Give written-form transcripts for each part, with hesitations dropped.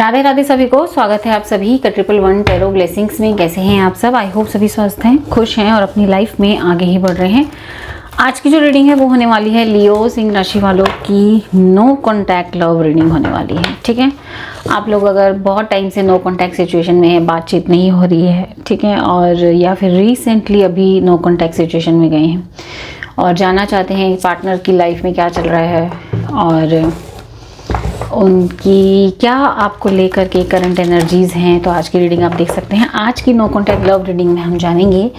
राधे राधे सभी को स्वागत है आप सभी का 111 टैरो ब्लेसिंग्स में। कैसे हैं आप सब? आई होप सभी स्वस्थ हैं, खुश हैं और अपनी लाइफ में आगे ही बढ़ रहे हैं। आज की जो रीडिंग है वो होने वाली है लियो सिंह राशि वालों की नो कॉन्टैक्ट लव रीडिंग होने वाली है। ठीक है, आप लोग अगर बहुत टाइम से नो कॉन्टैक्ट सिचुएशन में है, बातचीत नहीं हो रही है, ठीक है, और या फिर रिसेंटली अभी नो कॉन्टैक्ट सिचुएशन में गए हैं और जानना चाहते हैं पार्टनर की लाइफ में क्या चल रहा है और उनकी क्या आपको लेकर के करंट एनर्जीज़ हैं, तो आज की रीडिंग आप देख सकते हैं। आज की नो कॉन्टैक्ट लव रीडिंग में हम जानेंगे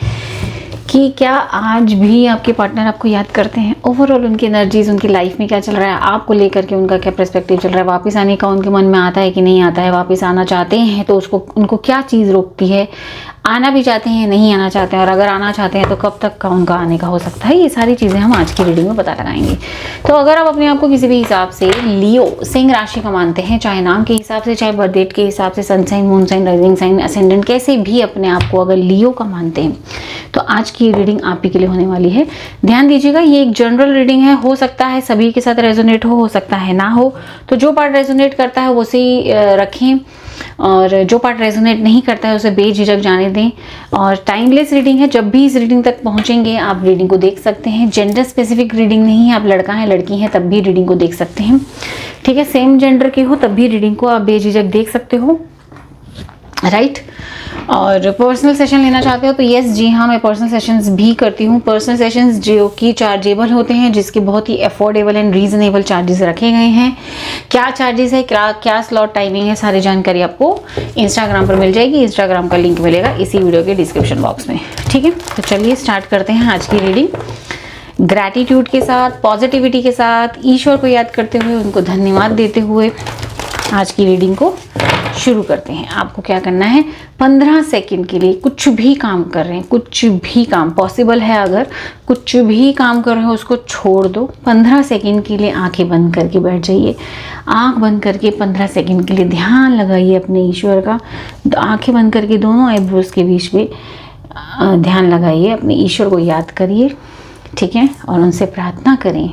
कि क्या आज भी आपके पार्टनर आपको याद करते हैं, ओवरऑल उनकी एनर्जीज़, उनकी लाइफ में क्या चल रहा है, आपको लेकर के उनका क्या पर्सपेक्टिव चल रहा है, वापस आने का उनके मन में आता है कि नहीं आता है, वापस आना चाहते हैं तो उसको उनको क्या चीज़ रोकती है, आना भी चाहते हैं नहीं आना चाहते हैं, और अगर आना चाहते हैं तो कब तक का उनका आने का हो सकता है। ये सारी चीज़ें हम आज की रीडिंग में पता लगाएंगे। तो अगर आप अपने आप को किसी भी हिसाब से लियो सिंह राशि का मानते हैं, चाहे नाम के हिसाब से, चाहे बर्थ डेट के हिसाब से, sun sign, moon sign, rising sign, ascendant, कैसे भी अपने आप को अगर लियो का मानते हैं, तो आज की रीडिंग आप ही के लिए होने वाली है। ध्यान दीजिएगा, ये एक जनरल रीडिंग है, हो सकता है सभी के साथ रेजोनेट हो सकता है ना हो, तो जो पार्ट रेजोनेट करता है वो से रखें और जो पार्ट रेजोनेट नहीं करता है उसे बेझिझक जाने दें। और टाइमलेस रीडिंग है, जब भी इस रीडिंग तक पहुंचेंगे आप रीडिंग को देख सकते हैं। जेंडर स्पेसिफिक रीडिंग नहीं है, आप लड़का है लड़की हैं तब भी रीडिंग को देख सकते हैं। ठीक है, सेम जेंडर के हो तब भी रीडिंग को आप बेझिझक देख सकते हो, राइट। और पर्सनल सेशन लेना चाहते हो तो यस जी हाँ, मैं पर्सनल सेशंस भी करती हूँ। पर्सनल सेशंस जो कि चार्जेबल होते हैं, जिसके बहुत ही अफोर्डेबल एंड रीजनेबल चार्जेस रखे गए हैं। क्या चार्जेस है, क्या स्लॉट टाइमिंग है, सारी जानकारी आपको इंस्टाग्राम पर मिल जाएगी। इंस्टाग्राम का लिंक मिलेगा इसी वीडियो के डिस्क्रिप्शन बॉक्स में। ठीक है, तो चलिए स्टार्ट करते हैं आज की रीडिंग। ग्रैटिट्यूड के साथ, पॉजिटिविटी के साथ, ईश्वर को याद करते हुए, उनको धन्यवाद देते हुए आज की रीडिंग को शुरू करते हैं। आपको क्या करना है, 15 सेकंड के लिए कुछ भी काम कर रहे हैं, कुछ भी काम पॉसिबल है, अगर कुछ भी काम कर रहे हो उसको छोड़ दो। 15 सेकंड के लिए आंखें बंद करके बैठ जाइए। आंख बंद करके 15 सेकंड के लिए ध्यान लगाइए अपने ईश्वर का। आंखें बंद करके दोनों आईब्रोज के बीच में ध्यान लगाइए, अपने ईश्वर को याद करिए। ठीक है, और उनसे प्रार्थना करें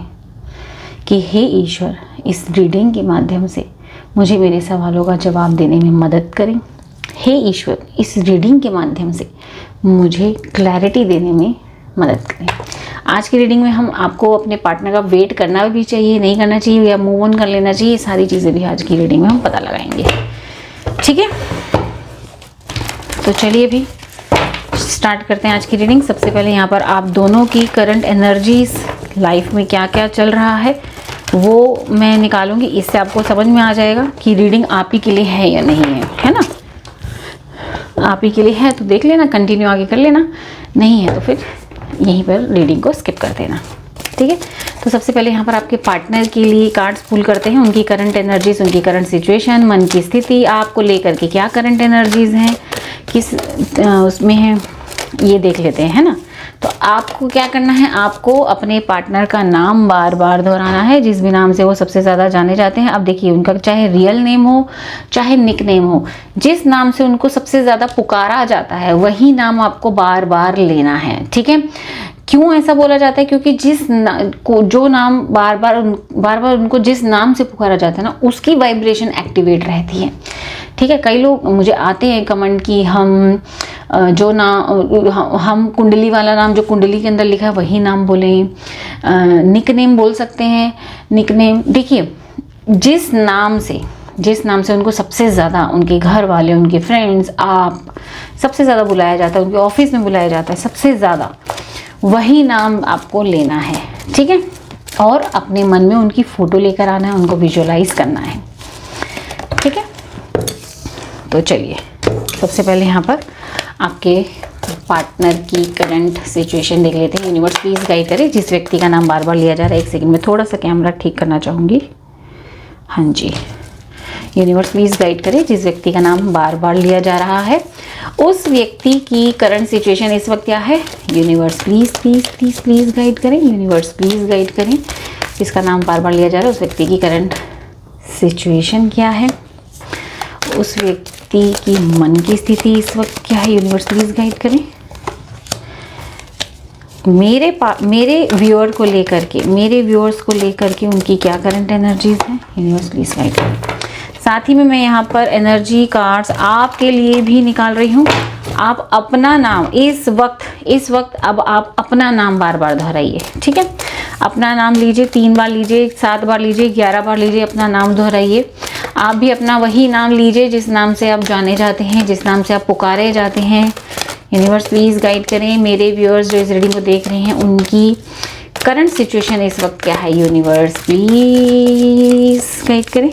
कि हे ईश्वर, इस रीडिंग के माध्यम से मुझे मेरे सवालों का जवाब देने में मदद करें। हे ईश्वर, इस रीडिंग के माध्यम से मुझे क्लैरिटी देने में मदद करें। आज की रीडिंग में हम आपको अपने पार्टनर का वेट करना भी चाहिए, नहीं करना चाहिए, या मूव ऑन कर लेना चाहिए, सारी चीज़ें भी आज की रीडिंग में हम पता लगाएंगे। ठीक है, तो चलिए भी स्टार्ट करते हैं आज की रीडिंग। सबसे पहले यहाँ पर आप दोनों की करंट एनर्जीज, लाइफ में क्या क्या चल रहा है वो मैं निकालूंगी। इससे आपको समझ में आ जाएगा कि रीडिंग आप ही के लिए है या नहीं है ना। आप ही के लिए है तो देख लेना, कंटिन्यू आगे कर लेना, नहीं है तो फिर यहीं पर रीडिंग को स्किप कर देना। ठीक है, तो सबसे पहले यहाँ पर आपके पार्टनर के लिए कार्ड्स पुल करते हैं। उनकी करंट एनर्जीज, उनकी करंट सिचुएशन, मन की स्थिति, आपको लेकर के क्या करंट एनर्जीज हैं, किस उसमें है, ये देख लेते हैं, है ना। तो आपको क्या करना है, आपको अपने पार्टनर का नाम बार बार दोहराना है, जिस भी नाम से वो सबसे ज़्यादा जाने जाते हैं। अब देखिए, उनका चाहे रियल नेम हो चाहे निक नेम हो, जिस नाम से उनको सबसे ज़्यादा पुकारा जाता है वही नाम आपको बार बार लेना है। ठीक है, क्यों ऐसा बोला जाता है, क्योंकि जो नाम बार बार उनको जिस नाम से पुकारा जाता है ना, उसकी वाइब्रेशन एक्टिवेट रहती है। ठीक है, कई लोग मुझे आते हैं कमेंट कि हम हम कुंडली वाला नाम जो कुंडली के अंदर लिखा है वही नाम बोलें, निक नेम बोल सकते हैं। निक नेम देखिए, जिस नाम से उनको सबसे ज़्यादा, उनके घर वाले, उनके फ्रेंड्स, आप सबसे ज़्यादा बुलाया जाता है, उनके ऑफिस में बुलाया जाता है सबसे ज़्यादा, वही नाम आपको लेना है। ठीक है, और अपने मन में उनकी फ़ोटो लेकर आना है, उनको विजुअलाइज करना है। ठीक है, तो चलिए सबसे पहले यहाँ पर आपके पार्टनर की करंट सिचुएशन देख लेते हैं। यूनिवर्स प्लीज़ गाइड करें, जिस व्यक्ति का नाम बार बार लिया जा रहा है। एक सेकंड में थोड़ा सा कैमरा ठीक करना चाहूँगी। हाँ जी, यूनिवर्स प्लीज़ गाइड करें, जिस व्यक्ति का नाम बार बार लिया जा रहा है उस व्यक्ति की करंट सिचुएशन इस वक्त क्या है। Universe please please please please guide करें। यूनिवर्स प्लीज़ गाइड करें, जिसका नाम बार बार लिया जा रहा है उस व्यक्ति की करंट सिचुएशन क्या है, उस व्यक्ति की मन की स्थिति इस वक्त क्या है। यूनिवर्स प्लीज़ गाइड करें। मेरे व्यूअर्स को लेकर के उनकी क्या करंट एनर्जीज हैं। यूनिवर्स प्लीज़ गाइड करें। साथ ही में मैं यहाँ पर एनर्जी कार्ड्स आपके लिए भी निकाल रही हूँ। आप अपना नाम इस वक्त अब आप अपना नाम बार बार दोहराइए, ठीक है। अपना नाम लीजिए, 3 बार लीजिए, 7 बार लीजिए, 11 बार लीजिए, अपना नाम दोहराइए। आप भी अपना वही नाम लीजिए जिस नाम से आप जाने जाते हैं, जिस नाम से आप पुकारे जाते हैं। यूनिवर्स प्लीज़ गाइड करें मेरे व्यूअर्स जो इस रीडिंग को देख रहे हैं, उनकी करंट सिचुएशन इस वक्त क्या है। यूनिवर्स प्लीज़ गाइड करें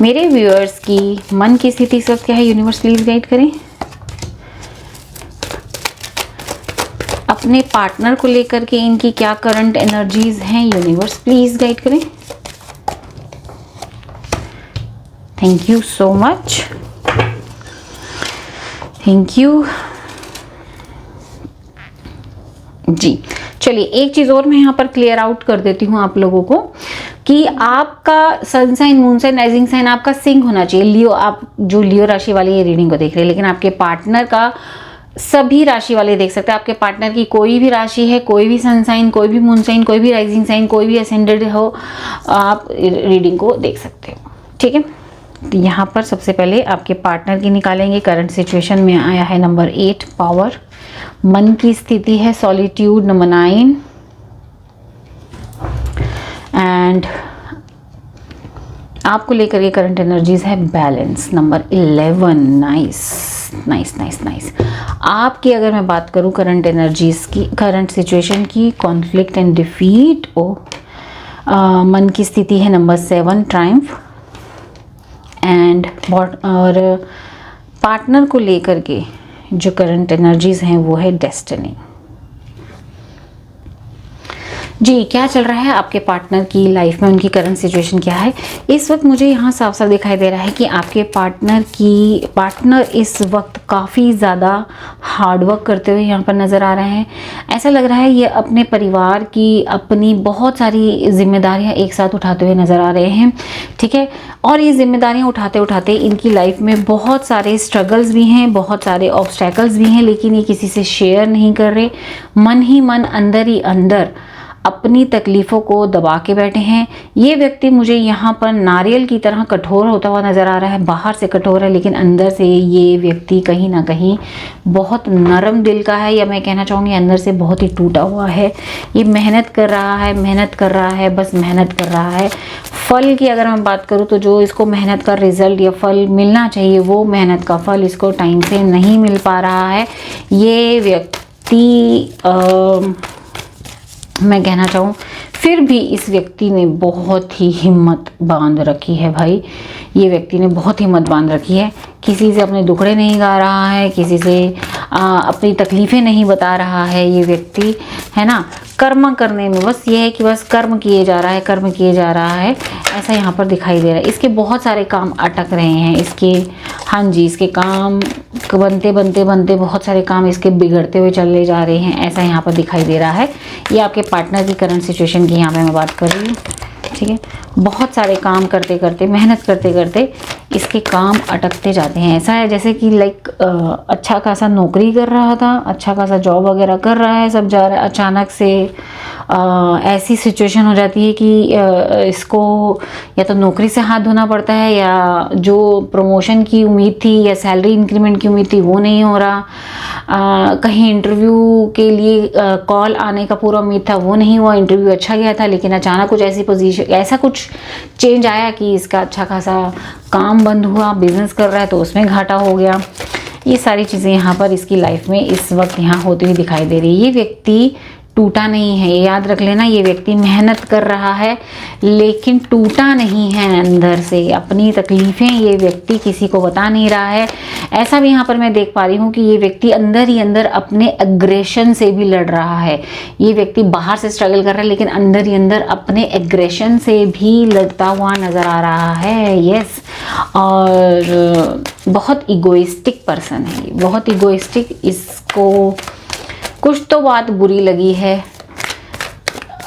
मेरे व्यूअर्स की मन की स्थिति इस वक्त क्या है। यूनिवर्स प्लीज़ गाइड करें। अपने पार्टनर को लेकर के इनकी क्या करंट एनर्जीज हैं। यूनिवर्स प्लीज़ गाइड करें। Thank you so much, thank you जी। चलिए एक चीज़ और मैं यहाँ पर क्लियर आउट कर देती हूँ आप लोगों को कि आपका sun sign, moon sign, rising sign आपका सिंक होना चाहिए। लियो, आप जो लियो राशि वाली ये रीडिंग को देख रहे हैं, लेकिन आपके पार्टनर का सभी राशि वाले देख सकते हैं। आपके पार्टनर की कोई भी राशि है, कोई भी सन साइन, कोई भी मून साइन, कोई भी राइजिंग साइन, कोई भी असेंडेड हो, आप रीडिंग को देख सकते हो, ठीक है। तो यहाँ पर सबसे पहले आपके पार्टनर की निकालेंगे। करंट सिचुएशन में आया है नंबर 8 पावर। मन की स्थिति है सॉलिट्यूड नंबर 9 एंड आपको लेकर ये करंट एनर्जीज है balance number 11। Nice nice nice nice. आपकी अगर मैं बात करूँ करंट एनर्जीज की, करंट सिचुएशन की, कॉन्फ्लिक्ट एंड डिफीट। मन की स्थिति है नंबर 7 ट्रायम्फ एंड और पार्टनर को लेकर के जो करंट एनर्जीज हैं वो है डेस्टिनी। जी क्या चल रहा है आपके पार्टनर की लाइफ में, उनकी करंट सिचुएशन क्या है इस वक्त। मुझे यहाँ साफ साफ दिखाई दे रहा है कि आपके पार्टनर इस वक्त काफ़ी ज़्यादा हार्डवर्क करते हुए यहाँ पर नज़र आ रहे हैं। ऐसा लग रहा है ये अपने परिवार की अपनी बहुत सारी जिम्मेदारियाँ एक साथ उठाते हुए नज़र आ रहे हैं, ठीक है। और ये जिम्मेदारियाँ उठाते उठाते इनकी लाइफ में बहुत सारे स्ट्रगल्स भी हैं, बहुत सारे ऑब्स्टैकल्स भी हैं, लेकिन ये किसी से शेयर नहीं कर रहे। मन ही मन, अंदर ही अंदर अपनी तकलीफ़ों को दबा के बैठे हैं। ये व्यक्ति मुझे यहाँ पर नारियल की तरह कठोर होता हुआ नज़र आ रहा है। बाहर से कठोर है लेकिन अंदर से ये व्यक्ति कहीं ना कहीं बहुत नरम दिल का है, या मैं कहना चाहूँगी अंदर से बहुत ही टूटा हुआ है। ये मेहनत कर रहा है, मेहनत कर रहा है, बस मेहनत कर रहा है। फल की अगर मैं बात करूँ तो जो इसको मेहनत का रिजल्ट या फल मिलना चाहिए, वो मेहनत का फल इसको टाइम से नहीं मिल पा रहा है। ये व्यक्ति मैं कहना चाहूँ फिर भी इस व्यक्ति ने बहुत ही हिम्मत बांध रखी है भाई। ये व्यक्ति ने बहुत हिम्मत बांध रखी है। किसी से अपने दुखड़े नहीं गा रहा है, किसी से अपनी तकलीफ़ें नहीं बता रहा है ये व्यक्ति, है ना। कर्म करने में बस ये है कि बस कर्म किए जा रहा है, कर्म किए जा रहा है, ऐसा यहाँ पर दिखाई दे रहा है। इसके बहुत सारे काम अटक रहे हैं इसके, हाँ जी, इसके काम बनते बनते बनते बहुत सारे काम इसके बिगड़ते हुए चले जा रहे हैं, ऐसा यहाँ पर दिखाई दे रहा है। ये आपके पार्टनर की करंट सिचुएशन की यहाँ पे मैं बात कर रही हूँ, ठीक है। बहुत सारे काम करते करते, मेहनत करते करते इसके काम अटकते जाते हैं। ऐसा है जैसे कि लाइक अच्छा खासा नौकरी कर रहा था, अच्छा खासा जॉब वगैरह कर रहा है, सब जा रहा है, अचानक से ऐसी सिचुएशन हो जाती है कि इसको या तो नौकरी से हाथ धोना पड़ता है, या जो प्रमोशन की उम्मीद थी या सैलरी इंक्रीमेंट की उम्मीद थी वो नहीं हो रहा। कहीं इंटरव्यू के लिए कॉल आने का पूरा उम्मीद था, वो नहीं हुआ। इंटरव्यू अच्छा गया था लेकिन अचानक कुछ ऐसी पोजीशन, ऐसा कुछ चेंज आया कि इसका अच्छा खासा काम बंद हुआ। बिजनेस कर रहा है तो उसमें घाटा हो गया। ये सारी चीज़ें यहाँ पर इसकी लाइफ में इस वक्त यहाँ होती हुई दिखाई दे रही है। ये व्यक्ति टूटा नहीं है, याद रख लेना। ये व्यक्ति मेहनत कर रहा है लेकिन टूटा नहीं है अंदर से। अपनी तकलीफ़ें ये व्यक्ति किसी को बता नहीं रहा है। ऐसा भी यहाँ पर मैं देख पा रही हूँ कि ये व्यक्ति अंदर ही अंदर अपने एग्रेशन से भी लड़ रहा है। ये व्यक्ति बाहर से स्ट्रगल कर रहा है लेकिन अंदर ही अंदर अपने एग्रेशन से भी लड़ता हुआ नज़र आ रहा है। यस, और बहुत इगोइस्टिक पर्सन है, बहुत इगोइस्टिक। इसको कुछ तो बात बुरी लगी है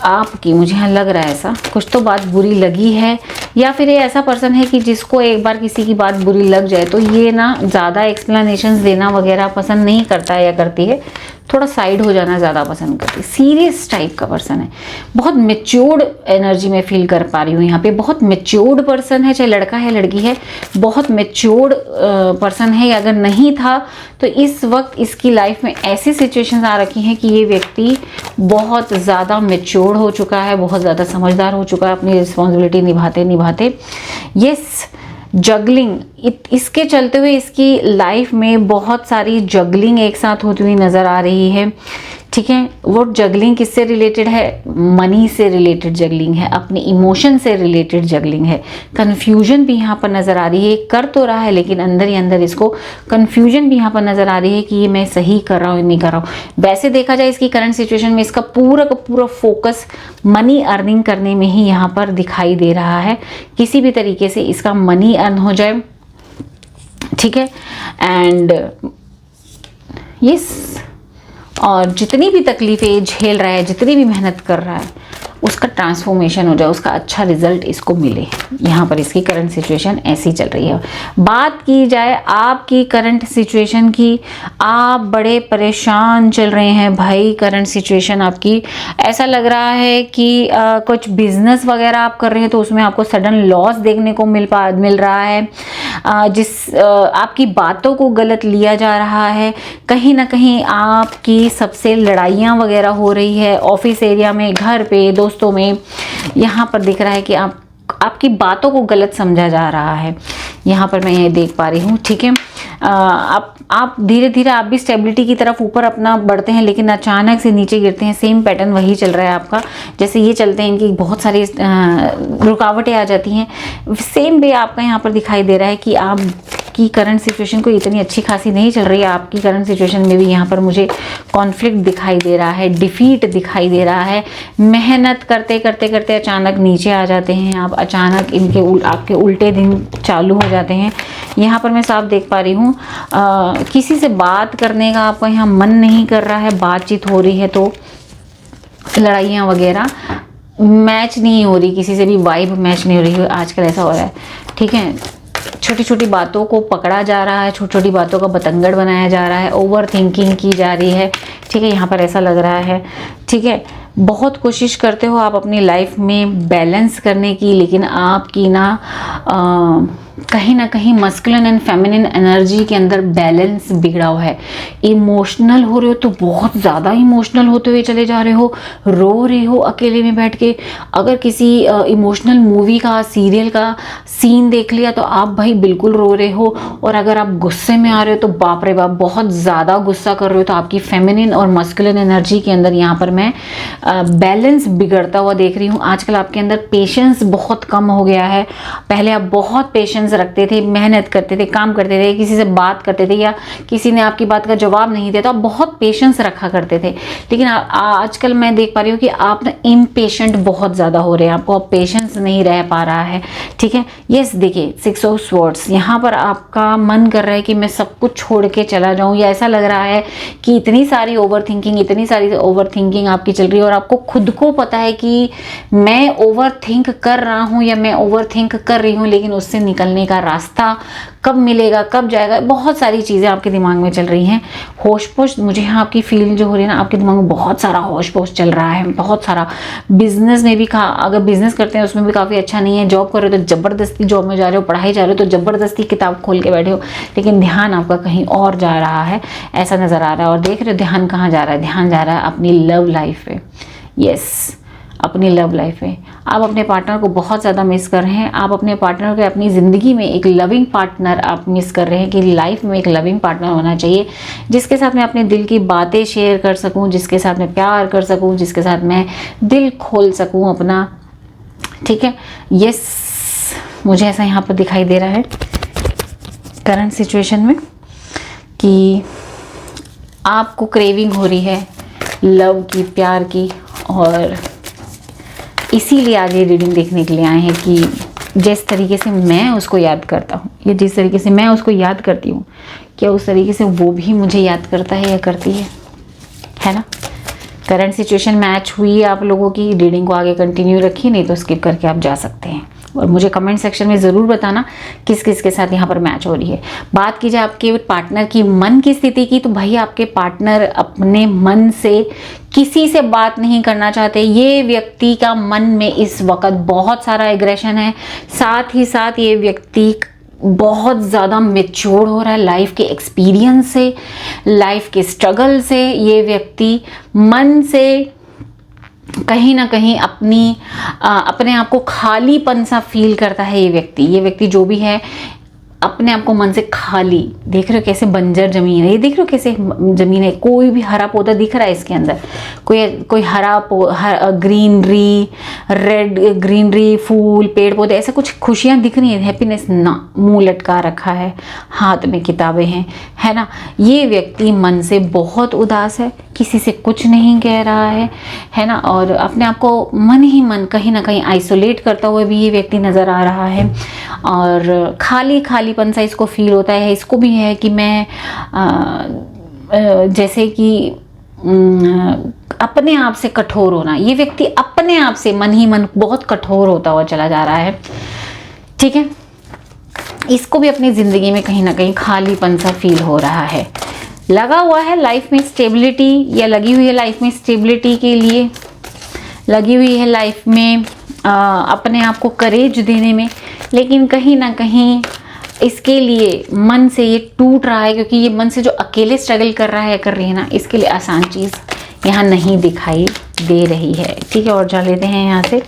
आपकी, मुझे यहाँ लग रहा है ऐसा, कुछ तो बात बुरी लगी है। या फिर ये ऐसा पर्सन है कि जिसको एक बार किसी की बात बुरी लग जाए तो ये ना ज़्यादा एक्सप्लेनेशंस देना वगैरह पसंद नहीं करता है या करती है। थोड़ा साइड हो जाना ज़्यादा पसंद करती है, सीरियस टाइप का पर्सन है, बहुत मेच्योर्ड एनर्जी में फील कर पा रही हूँ यहाँ पे। बहुत मेच्योर्ड पर्सन है, चाहे लड़का है लड़की है, बहुत मेच्योर्ड पर्सन है। अगर नहीं था तो इस वक्त इसकी लाइफ में ऐसी सिचुएशंस आ रखी हैं कि ये व्यक्ति बहुत ज़्यादा मेच्योर्ड हो चुका है, बहुत ज़्यादा समझदार हो चुका है अपनी रिस्पॉन्सिबिलिटी निभाते निभाते। यस, जगलिंग, इसके चलते हुए इसकी लाइफ में बहुत सारी जगलिंग एक साथ होती हुई नज़र आ रही है। ठीक है, वो जगलिंग किससे रिलेटेड है? मनी से रिलेटेड जगलिंग है, अपने इमोशन से रिलेटेड जगलिंग है। कन्फ्यूजन भी यहाँ पर नज़र आ रही है, कर तो रहा है लेकिन अंदर ही अंदर इसको कन्फ्यूजन भी यहाँ पर नज़र आ रही है कि ये मैं सही कर रहा हूँ या नहीं कर रहा हूँ। वैसे देखा जाए इसकी करंट सिचुएशन में इसका पूरा का पूरा फोकस मनी अर्निंग करने में ही यहाँ पर दिखाई दे रहा है। किसी भी तरीके से इसका मनी अर्न हो जाए, ठीक है, एंड यस, और जितनी भी तकलीफें झेल रहा है, जितनी भी मेहनत कर रहा है, उसका ट्रांसफॉर्मेशन हो जाए, उसका अच्छा रिजल्ट इसको मिले। यहाँ पर इसकी करंट सिचुएशन ऐसी चल रही है। बात की जाए आपकी करंट सिचुएशन की, आप बड़े परेशान चल रहे हैं भाई। करंट सिचुएशन आपकी ऐसा लग रहा है कि कुछ बिजनेस वगैरह आप कर रहे हैं तो उसमें आपको सडन लॉस देखने को मिल रहा है। आपकी बातों को गलत लिया जा रहा है। कहीं ना कहीं आपकी सबसे लड़ाइयाँ वगैरह हो रही है, ऑफिस एरिया में, घर पे, दोस्तों में। यहाँ पर दिख रहा है कि आपकी बातों को गलत समझा जा रहा है, यहाँ पर मैं ये देख पा रही हूँ। ठीक है, आप धीरे धीरे आप भी स्टेबिलिटी की तरफ ऊपर अपना बढ़ते हैं लेकिन अचानक से नीचे गिरते हैं। सेम पैटर्न वही चल रहा है आपका, जैसे ये चलते हैं इनकी बहुत सारी रुकावटें आ जाती हैं। सेम वे आपका यहाँ पर दिखाई दे रहा है कि आप की करंट सिचुएशन को इतनी अच्छी खासी नहीं चल रही है। आपकी करंट सिचुएशन में भी यहाँ पर मुझे कॉन्फ्लिक्ट दिखाई दे रहा है, डिफीट दिखाई दे रहा है। मेहनत करते करते करते अचानक नीचे आ जाते हैं आप, अचानक आपके उल्टे दिन चालू हो जाते हैं। यहाँ पर मैं साफ देख पा रही हूँ किसी से बात करने का आपका यहाँ मन नहीं कर रहा है। बातचीत हो रही है तो लड़ाइयाँ वगैरह मैच नहीं हो रही, किसी से भी वाइब मैच नहीं हो रही है। आजकल ऐसा हो रहा है, ठीक है, छोटी छोटी बातों को पकड़ा जा रहा है, छोटी छोटी बातों का बतंगड़ बनाया जा रहा है, ओवर थिंकिंग की जा रही है। ठीक है, यहाँ पर ऐसा लग रहा है। ठीक है, बहुत कोशिश करते हो आप अपनी लाइफ में बैलेंस करने की, लेकिन आपकी कहीं ना कहीं मस्कुलिन एंड फेमिनिन एनर्जी के अंदर बैलेंस बिगड़ा हुआ है। इमोशनल हो रहे हो तो बहुत ज़्यादा इमोशनल होते हुए चले जा रहे हो, रो रहे हो अकेले में बैठ के। अगर किसी इमोशनल मूवी का, सीरियल का सीन देख लिया तो आप भाई बिल्कुल रो रहे हो। और अगर आप गुस्से में आ रहे हो तो बाप रे बाप बहुत ज़्यादा गुस्सा कर रहे हो। तो आपकी फेमिनिन और मस्कुलिन एनर्जी के अंदर यहाँ पर मैं बैलेंस बिगड़ता हुआ देख रही हूँ। आजकल आपके अंदर पेशेंस बहुत कम हो गया है। पहले आप बहुत पेशेंस रखते थे, मेहनत करते थे, काम करते थे, किसी से बात करते थे या किसी ने आपकी बात का जवाब नहीं दिया तो आप बहुत पेशेंस रखा करते थे। लेकिन आजकल मैं देख पा रही हूँ कि आप ना इम्पेशेंट बहुत ज़्यादा हो रहे हैं, आपको अब पेशेंस नहीं रह पा रहा है। ठीक है, यस, देखिए 6 ऑफ स्वॉर्ड्स, यहाँ पर आपका मन कर रहा है कि मैं सब कुछ छोड़ के चला जाऊँ, या ऐसा लग रहा है कि इतनी सारी ओवर थिंकिंग आपकी चल रही है और आपको खुद को पता है कि मैं ओवर थिंक कर रहा हूँ या मैं ओवर थिंक कर रही हूँ, लेकिन उससे निकलने का रास्ता कब मिलेगा, कब जाएगा, बहुत सारी चीज़ें आपके दिमाग में चल रही हैं। होश पोश मुझे यहाँ आपकी फील जो हो रही है ना, आपके दिमाग में बहुत सारा होश पोश चल रहा है, बहुत सारा। बिजनेस में भी अगर बिजनेस करते हैं उसमें भी काफ़ी अच्छा नहीं है। जॉब कर रहे हो तो ज़बरदस्ती जॉब में जा रहे हो, पढ़ाई जा रहे हो तो ज़बरदस्ती किताब खोल के बैठे हो, लेकिन ध्यान आपका कहीं और जा रहा है, ऐसा नज़र आ रहा है। और देख रहे हो ध्यान कहाँ जा रहा है? ध्यान जा रहा है अपनी लव लाइफ पे। यस, अपनी लव लाइफ में आप अपने पार्टनर को बहुत ज़्यादा मिस कर रहे हैं। आप अपने पार्टनर को, अपनी ज़िंदगी में एक लविंग पार्टनर आप मिस कर रहे हैं कि लाइफ में एक लविंग पार्टनर होना चाहिए जिसके साथ मैं अपने दिल की बातें शेयर कर सकूं, जिसके साथ मैं प्यार कर सकूं, जिसके साथ मैं दिल खोल सकूं अपना। ठीक है, यस, मुझे ऐसा यहाँ पर दिखाई दे रहा है करंट सिचुएशन में कि आपको क्रेविंग हो रही है लव की, प्यार की, और इसीलिए आज ये रीडिंग देखने के लिए आए हैं कि जिस तरीके से मैं उसको याद करता हूँ या जिस तरीके से मैं उसको याद करती हूँ, क्या उस तरीके से वो भी मुझे याद करता है या करती है ना। करंट सिचुएशन मैच हुई है आप लोगों की, रीडिंग को आगे कंटिन्यू रखिए, नहीं तो स्किप करके आप जा सकते हैं। और मुझे कमेंट सेक्शन में ज़रूर बताना किस किस के साथ यहाँ पर मैच हो रही है। बात की जाए आपके पार्टनर की मन की स्थिति की, तो भाई आपके पार्टनर अपने मन से किसी से बात नहीं करना चाहते। ये व्यक्ति का मन में इस वक्त बहुत सारा एग्रेशन है, साथ ही साथ ये व्यक्ति बहुत ज़्यादा मैच्योर हो रहा है लाइफ के एक्सपीरियंस से, लाइफ के स्ट्रगल से। ये व्यक्ति मन से कहीं ना कहीं अपने आप को खालीपन सा फील करता है। ये व्यक्ति जो भी है अपने आप को मन से खाली, देख रहे हो कैसे बंजर जमीन है, ये देख रहे हो कैसे जमीन है, कोई भी हरा पौधा दिख रहा है इसके अंदर, कोई ग्रीनरी, रेड ग्रीनरी, फूल, पेड़ पौधे, ऐसा कुछ खुशियां दिख रही है, हैप्पीनेस ना, मुंह लटका रखा है, हाथ में किताबें हैं, है ना। ये व्यक्ति मन से बहुत उदास है, किसी से कुछ नहीं कह रहा है ना, और अपने आप को मन ही मन कहीं ना कहीं आइसोलेट करता हुआ भी ये व्यक्ति नज़र आ रहा है, और खालीपन सा इसको फील होता है। इसको भी है कि मैं जैसे कि अपने आप से कठोर होना, ये व्यक्ति अपने आप से मन ही मन बहुत कठोर होता हुआ चला जा रहा है, ठीक है। इसको भी अपनी ज़िंदगी में कहीं ना कहीं खालीपन सा फील हो रहा है। लगा हुआ है लाइफ में स्टेबिलिटी, या लगी हुई है लाइफ में स्टेबिलिटी के लिए, लगी हुई है लाइफ में अपने आप को करेज देने में, लेकिन कहीं ना कहीं इसके लिए मन से ये टूट रहा है, क्योंकि ये मन से जो अकेले स्ट्रगल कर रहा है या कर रही है ना, इसके लिए आसान चीज़ यहाँ नहीं दिखाई दे रही है, ठीक है। और जा लेते हैं यहाँ से,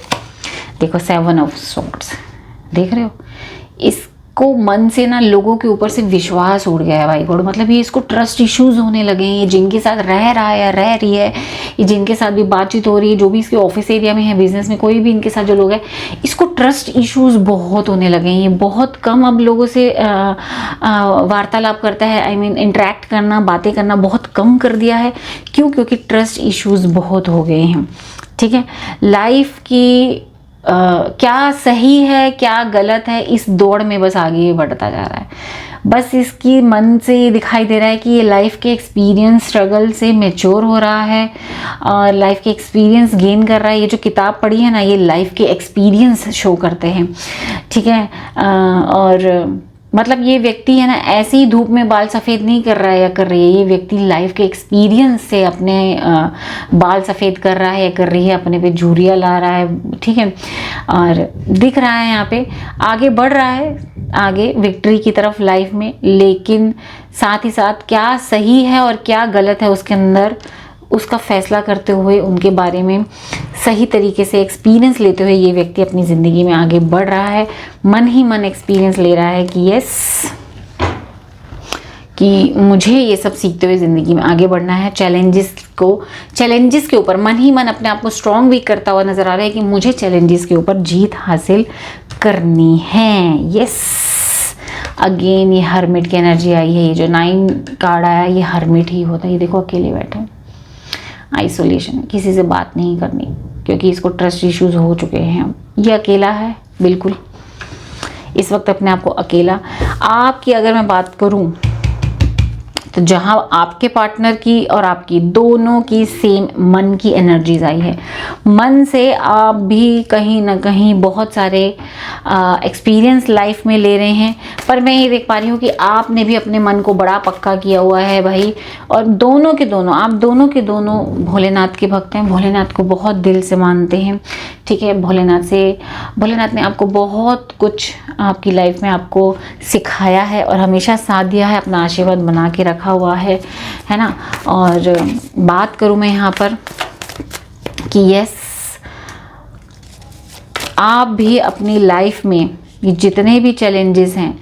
देखो 7 ऑफ स्वॉर्ड्स, देख रहे हो, इसको मन से ना लोगों के ऊपर से विश्वास उड़ गया है भाई गॉड, मतलब ये इसको ट्रस्ट इश्यूज होने लगे हैं। ये जिनके साथ रह रहा है या रह रही है, ये जिनके साथ भी बातचीत हो रही है, जो भी इसके ऑफिस एरिया में है, बिजनेस में, कोई भी इनके साथ जो लोग हैं, इसको ट्रस्ट इश्यूज बहुत होने लगे हैं। ये बहुत कम अब लोगों से वार्तालाप करता है, आई मीन इंटरेक्ट करना, बातें करना बहुत कम कर दिया है। क्यों? क्योंकि ट्रस्ट इश्यूज बहुत हो गए हैं, ठीक है। लाइफ की क्या सही है क्या गलत है, इस दौड़ में बस आगे बढ़ता जा रहा है। बस इसकी मन से ये दिखाई दे रहा है कि ये लाइफ के एक्सपीरियंस स्ट्रगल से मैच्योर हो रहा है और लाइफ के एक्सपीरियंस गेन कर रहा है। ये जो किताब पढ़ी है ना, ये लाइफ के एक्सपीरियंस शो करते हैं, ठीक है। और मतलब ये व्यक्ति है ना, ऐसे ही धूप में बाल सफ़ेद नहीं कर रहा है या कर रही है, ये व्यक्ति लाइफ के एक्सपीरियंस से अपने बाल सफ़ेद कर रहा है या कर रही है, अपने पे झुर्रियाँ ला रहा है, ठीक है। और दिख रहा है यहाँ पे आगे बढ़ रहा है, आगे विक्ट्री की तरफ लाइफ में, लेकिन साथ ही साथ क्या सही है और क्या गलत है उसके अंदर उसका फैसला करते हुए, उनके बारे में सही तरीके से एक्सपीरियंस लेते हुए ये व्यक्ति अपनी ज़िंदगी में आगे बढ़ रहा है। मन ही मन एक्सपीरियंस ले रहा है कि यस, कि मुझे ये सब सीखते हुए ज़िंदगी में आगे बढ़ना है। चैलेंजेस के ऊपर मन ही मन अपने आप को स्ट्रॉन्ग भी करता हुआ नज़र आ रहा है कि मुझे चैलेंजेस के ऊपर जीत हासिल करनी है। यस, अगेन ये हर्मिट की एनर्जी आई है। ये जो 9 कार्ड आया ये हर्मिट ही होता है। ये देखो अकेले बैठे, आइसोलेशन, किसी से बात नहीं करनी क्योंकि इसको ट्रस्ट इश्यूज हो चुके हैं। ये अकेला है बिल्कुल, इस वक्त अपने आप को अकेला। आपकी अगर मैं बात करूं तो जहां आपके पार्टनर की और आपकी दोनों की सेम मन की एनर्जीज आई है। मन से आप भी कहीं ना कहीं बहुत सारे एक्सपीरियंस लाइफ में ले रहे हैं, पर मैं ये देख पा रही हूँ कि आपने भी अपने मन को बड़ा पक्का किया हुआ है भाई। और दोनों के दोनों, आप दोनों के दोनों भोलेनाथ के भक्त हैं, भोलेनाथ को बहुत दिल से मानते हैं, ठीक है। भोलेनाथ ने आपको बहुत कुछ आपकी लाइफ में आपको सिखाया है और हमेशा साथ दिया है, अपना आशीर्वाद बना के रखा हुआ है ना। और बात करूं मैं यहाँ पर कि यस, आप भी अपनी लाइफ में ये जितने भी चैलेंजेस हैं,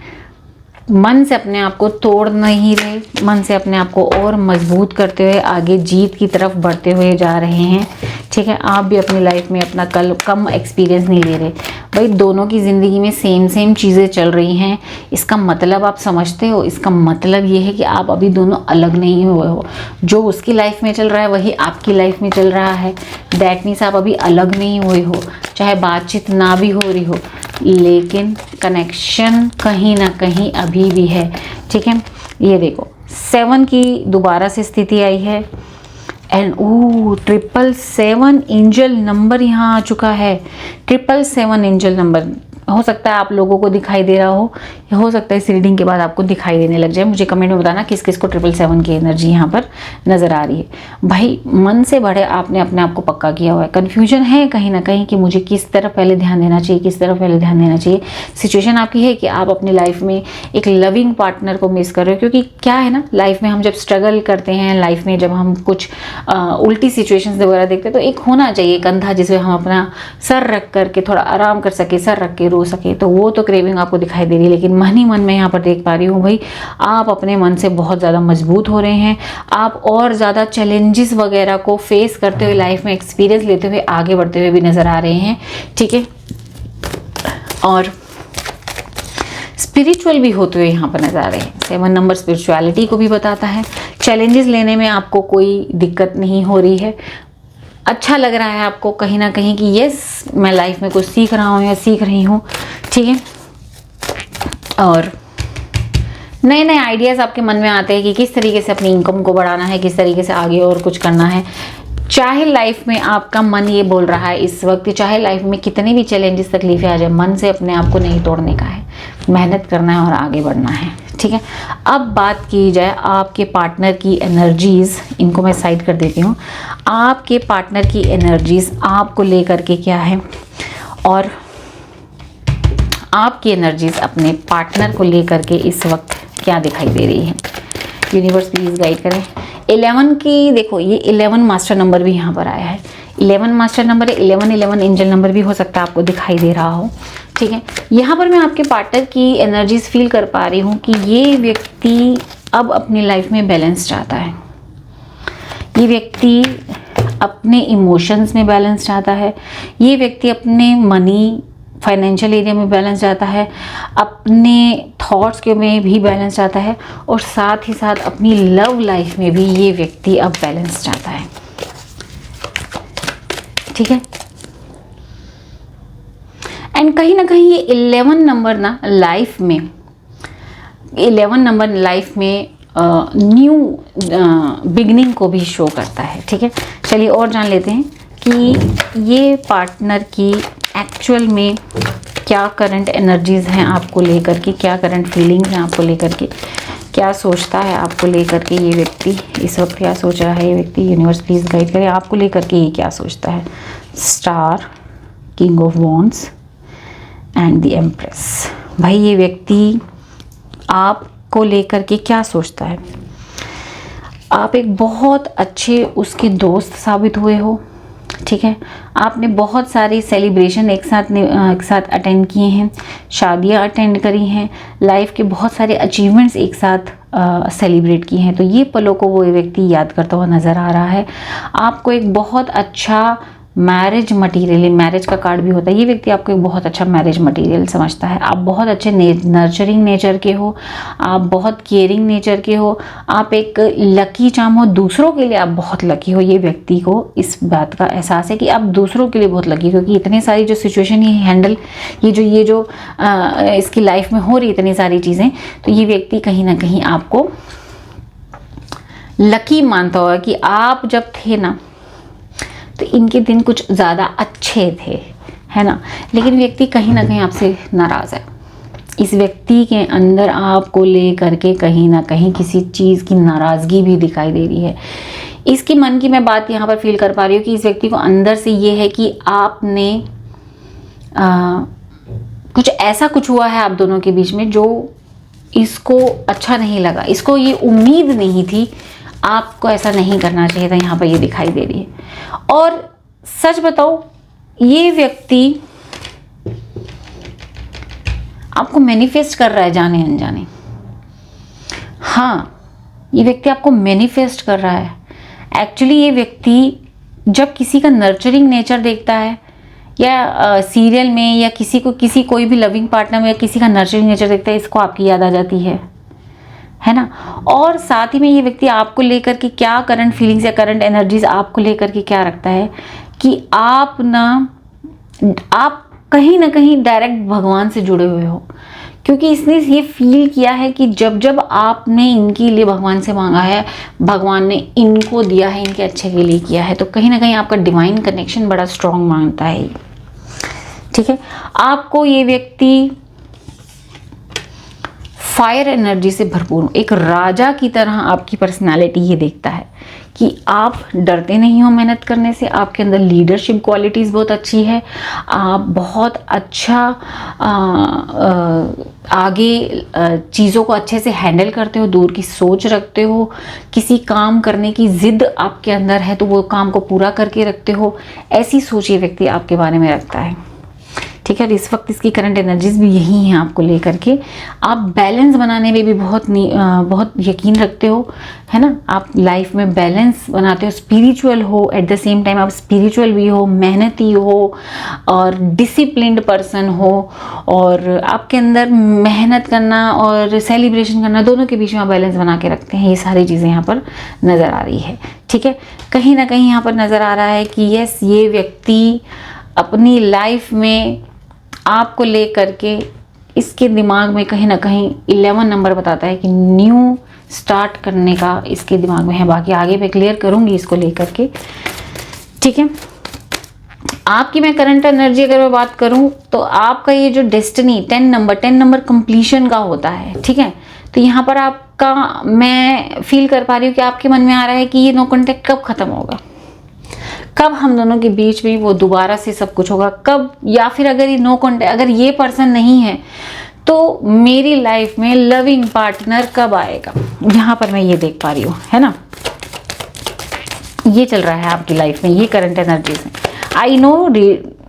मन से अपने आप को तोड़ नहीं रहे, मन से अपने आप को और मजबूत करते हुए आगे जीत की तरफ बढ़ते हुए जा रहे हैं, ठीक है। आप भी अपनी लाइफ में अपना कम एक्सपीरियंस नहीं ले रहे भाई। दोनों की ज़िंदगी में सेम चीज़ें चल रही हैं। इसका मतलब आप समझते हो, इसका मतलब ये है कि आप अभी दोनों अलग नहीं हुए हो। जो उसकी लाइफ में चल रहा है वही आपकी लाइफ में चल रहा है। दैट मीन्स आप अभी अलग नहीं हुए हो, चाहे बातचीत ना भी हो रही हो, लेकिन कनेक्शन कहीं ना कहीं अभी भी है, ठीक है। ये देखो 7 की दोबारा से स्थिति आई है एंड 777 एंजल नंबर यहाँ आ चुका है। 777 एंजल नंबर, हो सकता है आप लोगों को दिखाई दे रहा हो, या हो सकता है इस रीडिंग के बाद आपको दिखाई देने लग जाए। मुझे कमेंट में बताना किस किस को 777 की एनर्जी यहाँ पर नज़र आ रही है। भाई मन से बढ़े आपने अपने आप को पक्का किया हुआ है। कन्फ्यूजन है कहीं ना कहीं कि मुझे किस तरफ पहले ध्यान देना चाहिए, किस तरफ पहले ध्यान देना चाहिए। सिचुएशन आपकी है कि आप अपनी लाइफ में एक लविंग पार्टनर को मिस कर रहे हो, क्योंकि क्या है ना, लाइफ में हम जब स्ट्रगल करते हैं, लाइफ में जब हम कुछ उल्टी सिचुएशंस वगैरह देखते हैं, तो एक होना चाहिए कंधा जिसमें हम अपना सर रख करके थोड़ा आराम कर सके, सर रख के रो सके। तो वो तो क्रेविंग आपको दिखाई दे रही है, लेकिन मन ही मन में यहाँ पर देख पा रही हूँ भाई आप अपने मन से बहुत ज़्यादा मजबूत हो रहे हैं। आप और ज़्यादा चैलेंजेस वगैरह को फेस करते हुए, लाइफ में एक्सपीरियंस लेते हुए आगे बढ़ते हुए भी नज़र आ रहे हैं, ठीक है। और स्पिरिचुअल भी होते हुए यहाँ पर नजर आ रहे हैं। 7 नंबर स्पिरिचुअलिटी को भी बताता है। चैलेंजेस लेने में आपको कोई दिक्कत नहीं हो रही है। अच्छा लग रहा है आपको कहीं ना कहीं कि यस मैं लाइफ में कुछ सीख रहा हूँ या सीख रही हूँ, ठीक है। और नए नए आइडियाज़ आपके मन में आते हैं कि किस तरीके से अपनी इनकम को बढ़ाना है, किस तरीके से आगे और कुछ करना है। चाहे लाइफ में आपका मन ये बोल रहा है इस वक्त, चाहे लाइफ में कितनी भी चैलेंजेस तकलीफें आ जाए, मन से अपने आप को नहीं तोड़ने का है, मेहनत करना है और आगे बढ़ना है, ठीक है। अब बात की जाए आपके पार्टनर की एनर्जीज़, इनको मैं साइड कर देती हूँ। आपके पार्टनर की एनर्जीज़ आपको लेकर के क्या है, और आपकी एनर्जीज़ अपने पार्टनर को लेकर के इस वक्त क्या दिखाई दे रही है। यूनिवर्स प्लीज़ गाइड करें। 11 की देखो, ये 11 मास्टर नंबर भी यहाँ पर आया है। 11 मास्टर नंबर है, 11 एंजल नंबर भी हो सकता है आपको दिखाई दे रहा हो, ठीक है। यहाँ पर मैं आपके पार्टनर की एनर्जीज फील कर पा रही हूँ कि ये व्यक्ति अब अपनी लाइफ में बैलेंस चाहता है। ये व्यक्ति अपने इमोशंस में बैलेंस चाहता है। ये व्यक्ति अपने मनी फाइनेंशियल एरिया में बैलेंस चाहता है, अपने थॉट्स के में भी बैलेंस चाहता है, और साथ ही साथ अपनी लव लाइफ में भी ये व्यक्ति अब बैलेंस चाहता है, ठीक है। एंड कहीं ना कहीं ये 11 नंबर ना लाइफ में, 11 नंबर लाइफ में न्यू बिगनिंग को भी शो करता है, ठीक है। चलिए और जान लेते हैं कि ये पार्टनर की एक्चुअल में क्या करंट एनर्जीज हैं आपको लेकर के, क्या करंट फीलिंग्स हैं आपको लेकर के, क्या सोचता है आपको लेकर के ये व्यक्ति इस वक्त, क्या सोच रहा है ये व्यक्ति। यूनिवर्स प्लीज़ गाइड करें आपको लेकर के ये क्या सोचता है। Star, king of wands and the empress. भाई ये व्यक्ति आपको लेकर के क्या सोचता है। आप एक बहुत अच्छे उसके दोस्त साबित हुए हो, ठीक है। आपने बहुत सारी सेलिब्रेशन एक साथ अटेंड किए हैं, शादियां अटेंड करी हैं, लाइफ के बहुत सारे अचीवमेंट्स एक साथ सेलिब्रेट किए हैं। तो ये पलों को वो व्यक्ति याद करता हुआ नज़र आ रहा है। आपको एक बहुत अच्छा मैरिज मटेरियल, मैरिज का कार्ड भी होता है, ये व्यक्ति आपको एक बहुत अच्छा मैरिज मटेरियल समझता है। आप बहुत अच्छे नर्चरिंग नेचर के हो, आप बहुत केयरिंग नेचर के हो, आप एक लकी चार्म हो, दूसरों के लिए आप बहुत लकी हो। ये व्यक्ति को इस बात का एहसास है कि आप दूसरों के लिए बहुत लकी, क्योंकि इतनी सारी जो सिचुएशन ये हैंडल, ये जो इसकी लाइफ में हो रही इतनी सारी चीज़ें, तो ये व्यक्ति कहीं ना कहीं आपको लकी मानता होगा कि आप जब थे ना तो इनके दिन कुछ ज़्यादा अच्छे थे, है ना। लेकिन व्यक्ति कहीं ना कहीं आपसे नाराज़ है। इस व्यक्ति के अंदर आपको ले करके कहीं ना कहीं किसी चीज़ की नाराज़गी भी दिखाई दे रही है। इसके मन की मैं बात यहाँ पर फील कर पा रही हूँ कि इस व्यक्ति को अंदर से ये है कि आपने कुछ हुआ है आप दोनों के बीच में जो इसको अच्छा नहीं लगा। इसको ये उम्मीद नहीं थी, आपको ऐसा नहीं करना चाहिए था, यहाँ पर ये दिखाई दे रही है। और सच बताओ, ये व्यक्ति आपको मैनिफेस्ट कर रहा है जाने अनजाने। हाँ, ये व्यक्ति आपको मैनिफेस्ट कर रहा है। एक्चुअली ये व्यक्ति जब किसी का नर्चरिंग नेचर देखता है, या सीरियल में, या कोई भी लविंग पार्टनर में, या किसी का नर्चरिंग नेचर देखता है, इसको आपकी याद आ जाती है ना। और साथ ही में ये व्यक्ति आपको लेकर के क्या करंट फीलिंग्स या करंट एनर्जीज आपको लेकर के क्या रखता है कि आप कहीं ना कहीं डायरेक्ट भगवान से जुड़े हुए हो, क्योंकि इसने ये फील किया है कि जब आपने इनके लिए भगवान से मांगा है, भगवान ने इनको दिया है, इनके अच्छे के लिए किया है। तो कहीं ना कहीं आपका डिवाइन कनेक्शन बड़ा स्ट्रॉन्ग मानता है, ठीक है, आपको ये व्यक्ति फायर एनर्जी से भरपूर, एक राजा की तरह आपकी पर्सनालिटी ये देखता है कि आप डरते नहीं हो मेहनत करने से, आपके अंदर लीडरशिप क्वालिटीज़ बहुत अच्छी है, आप बहुत अच्छा आगे चीज़ों को अच्छे से हैंडल करते हो, दूर की सोच रखते हो, किसी काम करने की ज़िद आपके अंदर है तो वो काम को पूरा करके रखते हो, ऐसी सोच ये व्यक्ति आपके बारे में रखता है। ठीक है, और इस वक्त इसकी करंट एनर्जीज भी यही हैं आपको लेकर के। आप बैलेंस बनाने में भी बहुत यकीन रखते हो, है ना, आप लाइफ में बैलेंस बनाते हो, स्पिरिचुअल हो, एट द सेम टाइम आप स्पिरिचुअल भी हो, मेहनती हो और डिसिप्लिन्ड पर्सन हो, और आपके अंदर मेहनत करना और सेलिब्रेशन करना दोनों के बीच में आप बैलेंस बना के रखते हैं। ये सारी चीज़ें यहाँ पर नज़र आ रही है। ठीक है, कहीं ना कहीं यहाँ पर नज़र आ रहा है कि यस, ये व्यक्ति अपनी लाइफ में आपको लेकर के, इसके दिमाग में कहीं ना कहीं 11 नंबर बताता है कि न्यू स्टार्ट करने का इसके दिमाग में है। बाकी आगे मैं क्लियर करूंगी इसको लेकर के। ठीक है, आपकी मैं करंट एनर्जी अगर मैं बात करूं तो आपका ये जो डेस्टिनी 10 नंबर कंप्लीशन का होता है। ठीक है, तो यहाँ पर आपका मैं फील कर पा रही हूँ कि आपके मन में आ रहा है कि ये नो कॉन्टैक्ट कब खत्म होगा, कब हम दोनों के बीच में वो दोबारा से सब कुछ होगा, कब, या फिर अगर ये नो कॉन्टैक्ट, अगर ये पर्सन नहीं है तो मेरी लाइफ में लविंग पार्टनर कब आएगा, यहाँ पर मैं ये देख पा रही हूँ, है ना। ये चल रहा है आपकी लाइफ में, ये करंट एनर्जीज है। आई नो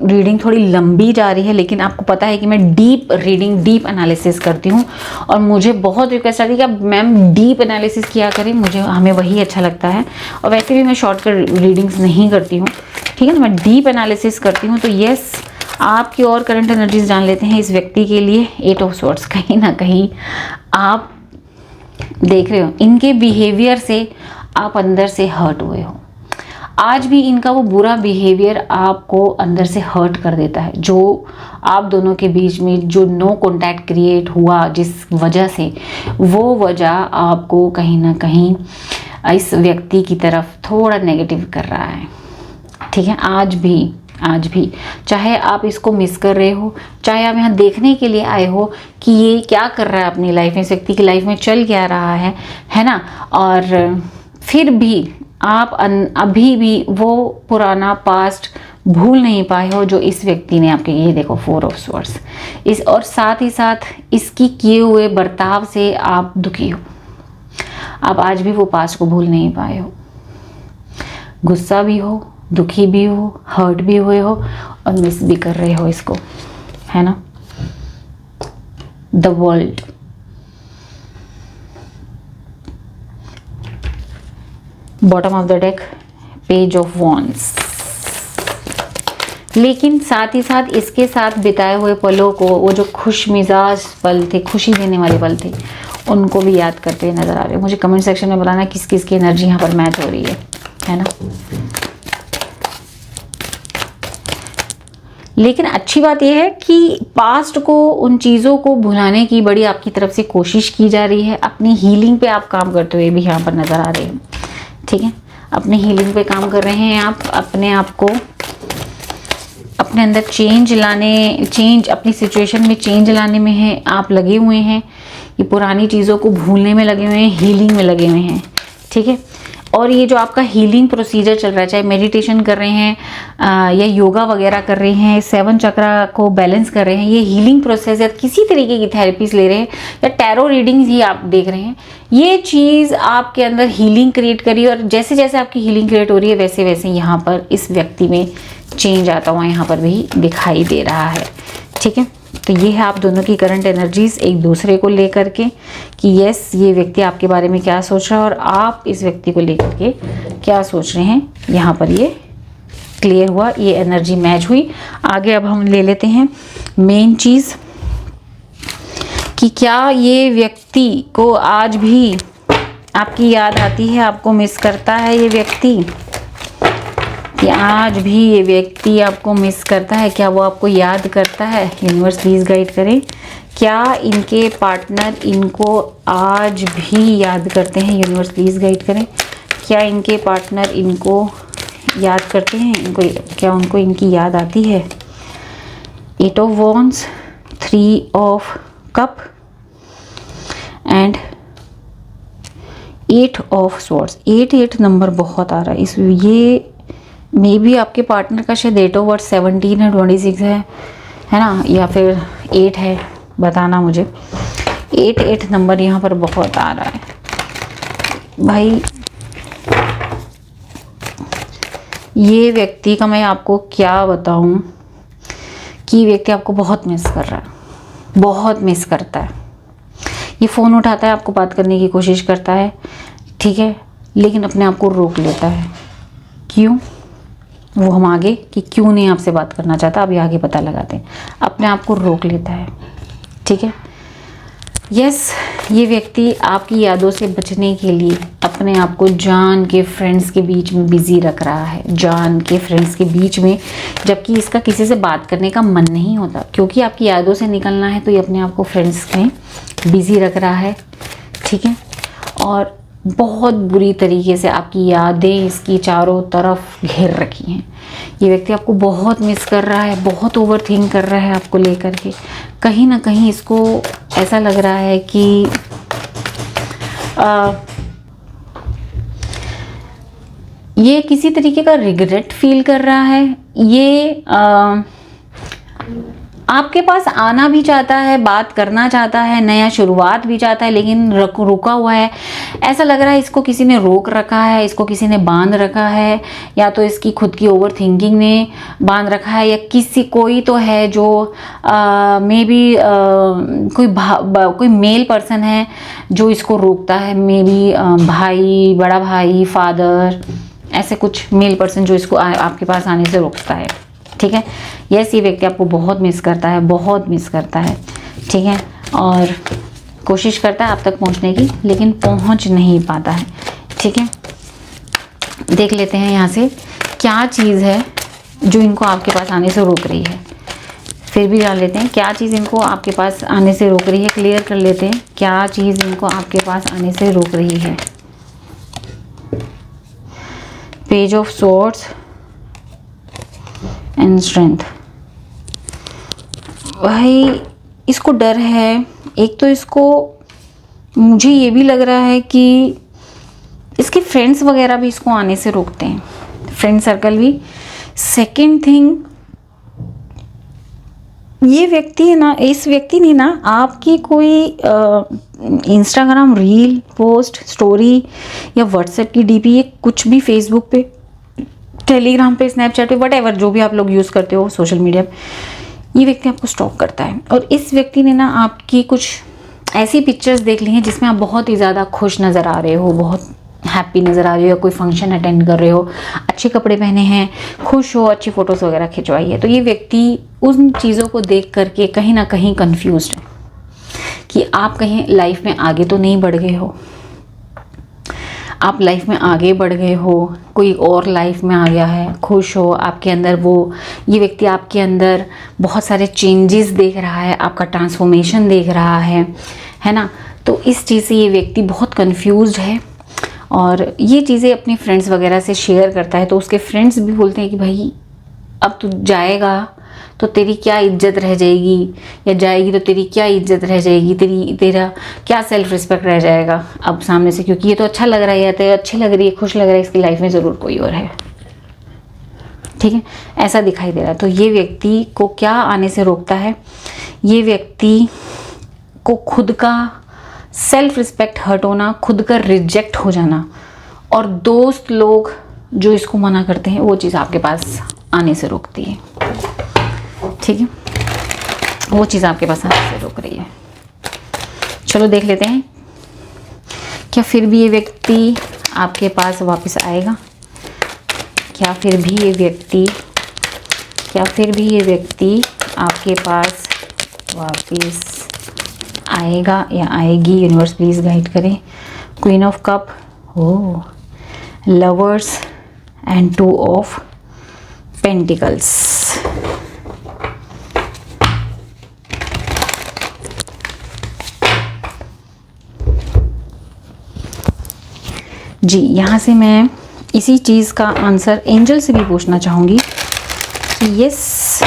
रीडिंग थोड़ी लंबी जा रही है, लेकिन आपको पता है कि मैं डीप रीडिंग, डीप एनालिसिस करती हूँ और मुझे बहुत रिक्वेस्ट आती है कि आप मैम डीप एनालिसिस किया करें, हमें वही अच्छा लगता है। और वैसे भी मैं शॉर्टकट रीडिंग्स नहीं करती हूँ, ठीक है ना, मैं डीप एनालिसिस करती हूँ। तो यस, आपकी और करंट एनर्जीज जान लेते हैं इस व्यक्ति के लिए। 8 ऑफ स्वॉर्ड्स, कहीं ना कहीं आप देख रहे हो इनके बिहेवियर से आप अंदर से हर्ट हुए हो। आज भी इनका वो बुरा बिहेवियर आपको अंदर से हर्ट कर देता है। जो आप दोनों के बीच में जो नो कॉन्टैक्ट क्रिएट हुआ जिस वजह से, वो वजह आपको कहीं ना कहीं इस व्यक्ति की तरफ थोड़ा नेगेटिव कर रहा है। ठीक है, आज भी चाहे आप इसको मिस कर रहे हो, चाहे आप यहाँ देखने के लिए आए हो कि ये क्या कर रहा है अपनी लाइफ में, इस व्यक्ति की लाइफ में चल क्या रहा है ना, और फिर भी आप अभी भी वो पुराना पास्ट भूल नहीं पाए हो जो इस व्यक्ति ने आपके, ये देखो 4 ऑफ स्वॉर्ड्स, इस और साथ ही साथ इसकी किए हुए बर्ताव से आप दुखी हो। आप आज भी वो पास्ट को भूल नहीं पाए हो, गुस्सा भी हो, दुखी भी हो, हर्ट भी हुए हो और मिस भी कर रहे हो इसको, है ना। The world, bottom of the deck, page of wands. लेकिन साथ ही साथ इसके साथ बिताए हुए पलों को, वो जो खुश मिजाज पल थे, खुशी देने वाले पल थे, उनको भी याद करते हुए नजर आ रहे हो। मुझे कमेंट सेक्शन में बताना किस किस की एनर्जी यहाँ पर मैच हो रही है ना। लेकिन अच्छी बात यह है कि पास्ट को, उन चीज़ों को भुलाने की बड़ी आपकी तरफ से कोशिश की जा रही है। अपनी हीलिंग पे आप काम करते हुए भी यहाँ पर नज़र आ रहे हैं। ठीक है, अपने हीलिंग पे काम कर रहे हैं आप, अपने आप को अपने अंदर अपनी सिचुएशन में चेंज लाने में है आप लगे हुए हैं। ये पुरानी चीज़ों को भूलने में लगे हुए हैं, हीलिंग में लगे हुए हैं। ठीक है, और ये जो आपका हीलिंग प्रोसीजर चल रहा है, चाहे मेडिटेशन कर रहे हैं या योगा वगैरह कर रहे हैं, 7 चक्रा को बैलेंस कर रहे हैं, ये हीलिंग प्रोसेस या किसी तरीके की थेरेपीज ले रहे हैं या टैरो रीडिंग्स ही आप देख रहे हैं, ये चीज़ आपके अंदर हीलिंग क्रिएट करी। और जैसे जैसे आपकी हीलिंग क्रिएट हो रही है वैसे वैसे यहाँ पर इस व्यक्ति में चेंज आता हुआ यहाँ पर भी दिखाई दे रहा है। ठीक है, तो ये है आप दोनों की करंट एनर्जीज एक दूसरे को लेकर के कि यस, ये व्यक्ति आपके बारे में क्या सोच रहा है और आप इस व्यक्ति को लेकर के क्या सोच रहे हैं। यहाँ पर ये क्लियर हुआ, ये एनर्जी मैच हुई। आगे अब हम ले लेते हैं मेन चीज़ कि क्या ये व्यक्ति को आज भी आपकी याद आती है, आपको मिस करता है ये व्यक्ति, कि आज भी ये व्यक्ति आपको मिस करता है, क्या वो आपको याद करता है। यूनिवर्स प्लीज़ गाइड करें, क्या इनके पार्टनर इनको आज भी याद करते हैं। यूनिवर्स प्लीज़ गाइड करें, क्या इनके पार्टनर इनको याद करते हैं, क्या उनको इनकी याद आती है। 8 of wands, 3 of cup and 8 of swords. 8 number बहुत आ रहा है इस, ये मे बी आपके पार्टनर का शायद डेट ऑफ बर्थ 17 है, 26 है ना, या फिर 8 है, बताना मुझे। 8 नंबर यहाँ पर बहुत आ रहा है भाई। ये व्यक्ति का मैं आपको क्या बताऊं कि ये व्यक्ति आपको बहुत मिस कर रहा है, बहुत मिस करता है। ये फ़ोन उठाता है, आपको बात करने की कोशिश करता है, ठीक है, लेकिन अपने आप को रोक लेता है। क्यों? वो हम आगे कि क्यों नहीं आपसे बात करना चाहता, अभी आगे पता लगाते हैं। अपने आप को रोक लेता है, ठीक है। यस, ये व्यक्ति आपकी यादों से बचने के लिए अपने आप को जान के फ्रेंड्स के बीच में बिजी रख रहा है, जान के फ्रेंड्स के बीच में, जबकि इसका किसी से बात करने का मन नहीं होता, क्योंकि आपकी यादों से निकलना है तो ये अपने आप को फ्रेंड्स में बिजी रख रहा है, ठीक है। और बहुत बुरी तरीके से आपकी यादें इसकी चारों तरफ घेर रखी हैं। ये व्यक्ति आपको बहुत मिस कर रहा है, बहुत ओवर थिंक कर रहा है आपको लेकर के। कहीं ना कहीं इसको ऐसा लग रहा है कि ये किसी तरीके का रिग्रेट फील कर रहा है। ये आपके पास आना भी चाहता है, बात करना चाहता है, नया शुरुआत भी चाहता है, लेकिन रुका हुआ है। ऐसा लग रहा है इसको किसी ने रोक रखा है, इसको किसी ने बांध रखा है, या तो इसकी खुद की ओवर थिंकिंग ने बांध रखा है, या कोई तो है जो मे बी कोई मेल पर्सन है जो इसको रोकता है। मे बी भाई, बड़ा भाई, फादर, ऐसे कुछ मेल पर्सन जो इसको आपके पास आने से रोकता है, ठीक है। यस, ये व्यक्ति आपको बहुत मिस करता है, बहुत मिस करता है, ठीक है, और कोशिश करता है आप तक पहुंचने की, लेकिन पहुंच नहीं पाता है, ठीक है। देख लेते हैं यहाँ से क्या चीज़ है जो इनको आपके पास आने से रोक रही है। फिर भी जान लेते हैं क्या चीज़ इनको आपके पास आने से रोक रही है। क्लियर कर लेते हैं क्या चीज़ इनको आपके पास आने से रोक रही है। Page of swords and strength. भाई इसको डर है। एक तो इसको, मुझे ये भी लग रहा है कि इसके फ्रेंड्स वगैरह भी इसको आने से रोकते हैं, फ्रेंड सर्कल भी। सेकंड थिंग, ये व्यक्ति है ना, इस व्यक्ति ने ना आपकी कोई इंस्टाग्राम रील, पोस्ट, स्टोरी या व्हाट्सएप की डीपी, ये कुछ भी, फेसबुक पे, टेलीग्राम पे, स्नैपचैट पे, व्हाटएवर जो भी आप लोग यूज़ करते हो सोशल मीडिया, ये व्यक्ति आपको स्टॉक करता है। और इस व्यक्ति ने ना आपकी कुछ ऐसी पिक्चर्स देख ली हैं जिसमें आप बहुत ही ज़्यादा खुश नज़र आ रहे हो, बहुत हैप्पी नज़र आ रहे हो, या कोई फंक्शन अटेंड कर रहे हो, अच्छे कपड़े पहने हैं, खुश हो, अच्छी फ़ोटोज़ वगैरह खिंचवाई है। तो ये व्यक्ति उन चीज़ों को देख करके कहीं ना कहीं कन्फ्यूज्ड है कि आप कहीं लाइफ में आगे तो नहीं बढ़ गए हो, आप लाइफ में आगे बढ़ गए हो, कोई और लाइफ में आ गया है, खुश हो, आपके अंदर वो, ये व्यक्ति आपके अंदर बहुत सारे चेंजेस देख रहा है, आपका ट्रांसफॉर्मेशन देख रहा है ना। तो इस चीज़ से ये व्यक्ति बहुत कंफ्यूज्ड है और ये चीज़ें अपने फ्रेंड्स वगैरह से शेयर करता है। तो उसके फ्रेंड्स भी बोलते हैं कि भाई अब तू जाएगा तो तेरी क्या इज्जत रह जाएगी, या जाएगी तो तेरी क्या इज्जत रह जाएगी, तेरा क्या सेल्फ रिस्पेक्ट रह जाएगा अब सामने से, क्योंकि ये तो अच्छा लग रहा है, या तो अच्छी लग रही है, खुश लग रहा है, इसकी लाइफ में ज़रूर कोई और है, ठीक है, ऐसा दिखाई दे रहा है। तो ये व्यक्ति को क्या आने से रोकता है, ये व्यक्ति को खुद का सेल्फ रिस्पेक्ट हर्ट होना, खुद का रिजेक्ट हो जाना, और दोस्त लोग जो इसको मना करते हैं वो चीज़ आपके पास आने से रोकती है, ठीक है, वो चीज़ आपके पास आने से रोक रही है। चलो देख लेते हैं क्या फिर भी ये व्यक्ति आपके पास वापस आएगा, क्या फिर भी ये व्यक्ति आपके पास वापस आएगा या आएगी। यूनिवर्स प्लीज़ गाइड करें। क्वीन ऑफ कप, ओ, लवर्स एंड 2 ऑफ पेंटिकल्स। जी, यहाँ से मैं इसी चीज़ का आंसर एंजल से भी पूछना चाहूँगी कि यस,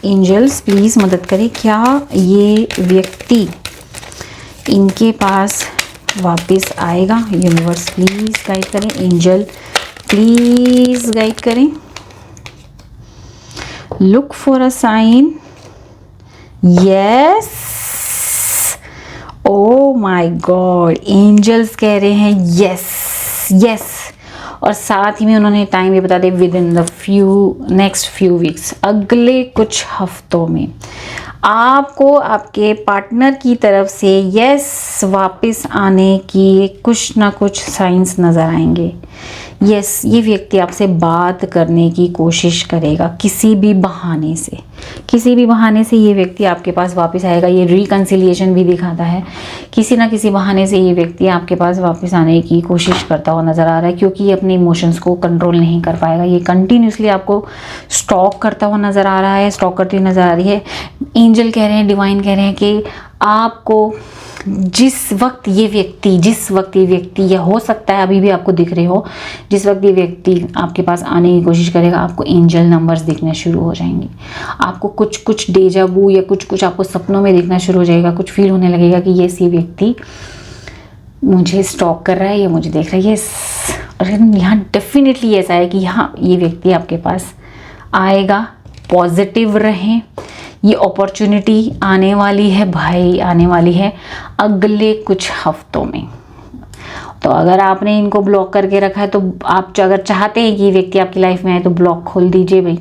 एंजल्स प्लीज़ मदद करें, क्या ये व्यक्ति इनके पास वापस आएगा? यूनिवर्स प्लीज़ गाइड करें, एंजल प्लीज़ गाइड करें। Look for a sign. Yes, oh my god, angels कह रहे हैं यस यस, और साथ ही में उन्होंने टाइम भी बता दिया, with in the next few weeks, अगले कुछ हफ्तों में आपको आपके पार्टनर की तरफ से यस वापस आने की कुछ ना कुछ साइंस नज़र आएंगे। यस, ये व्यक्ति आपसे बात करने की कोशिश करेगा किसी भी बहाने से, किसी भी बहाने से ये व्यक्ति आपके पास वापस आएगा। ये रिकन्सिलिएशन भी दिखाता है, किसी ना किसी बहाने से ये व्यक्ति आपके पास वापस आने की कोशिश करता हुआ नज़र आ रहा है, क्योंकि ये अपने इमोशंस को कंट्रोल नहीं कर पाएगा। ये कंटिन्यूसली आपको स्टॉक करता हुआ नज़र आ रहा है, स्टॉक करती हुई नज़र आ रही है। एंजल कह रहे हैं, डिवाइन कह रहे हैं कि आपको जिस वक्त ये व्यक्ति, या हो सकता है अभी भी आपको दिख रहे हो, जिस वक्त ये व्यक्ति आपके पास आने की कोशिश करेगा, आपको एंजल नंबर्स दिखने शुरू हो जाएंगे। आपको कुछ डेजावू या कुछ आपको सपनों में दिखना शुरू हो जाएगा। कुछ फील होने लगेगा कि ये व्यक्ति मुझे स्टॉक कर रहा है या मुझे देख रहा है। और यहाँ डेफिनेटली ऐसा है कि हाँ, ये व्यक्ति आपके पास आएगा। पॉजिटिव रहें, ये अपॉर्चुनिटी आने वाली है भाई, आने वाली है अगले कुछ हफ्तों में। तो अगर आपने इनको ब्लॉक करके रखा है, तो आप अगर चाहते हैं कि ये व्यक्ति आपकी लाइफ में आए, तो ब्लॉक खोल दीजिए भाई,